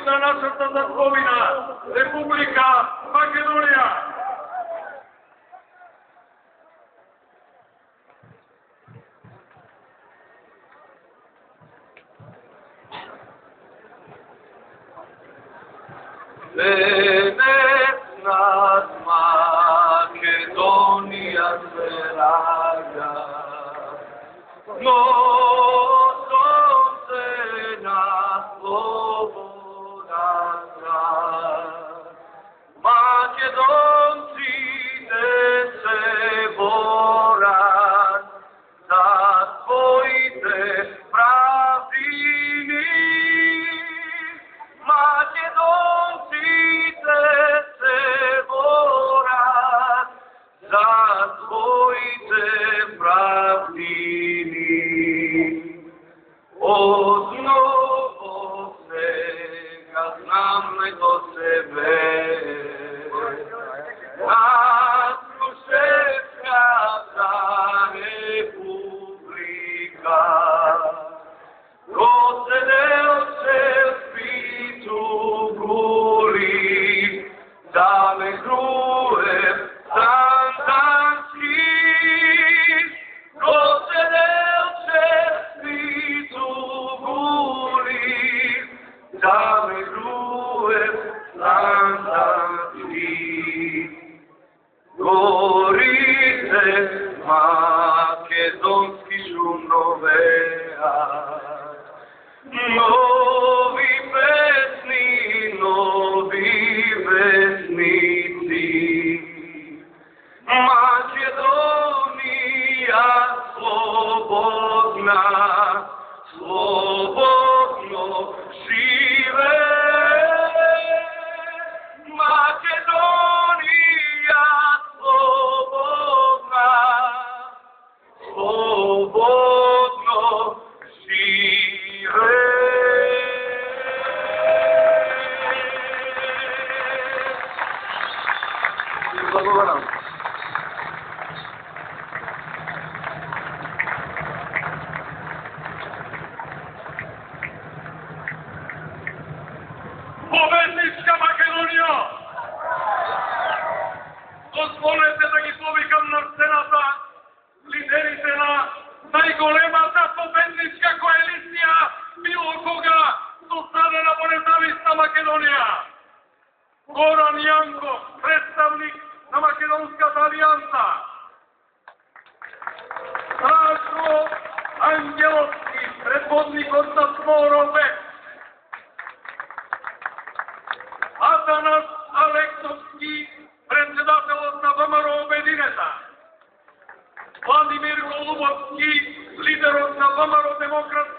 на нашата татковина, Република Македонија. Денес над Македонија се раѓа, но сонце на слободата. Македонците се борат за своите правдини. Македонците се борат за своите правдини. Осново сега знаме до себе, Скушевската република, Коцеделче спиту гули, да ме груе Сандански. Коцеделче спиту гули, да ме груе Сандански. Горите македонски шумновеа, нови песни, нови весници. Македонија слободна, слободно живе. Македонија слободна, слободно живе. Благодарам. Победничка Македонија! Дозволете да ги повикам на сцената лидерите на најголемата победничка коалиција било кога составена во независна Македонија. Горан Јанков, представник на Македонската алијанса. Сашо Ангеловски, предводникот на СМО-РО-ВЕ. Атанас Алексовски, председателот на ВМРО Обединета. Владимир Голубовски, лидерот на ВМРО Демократска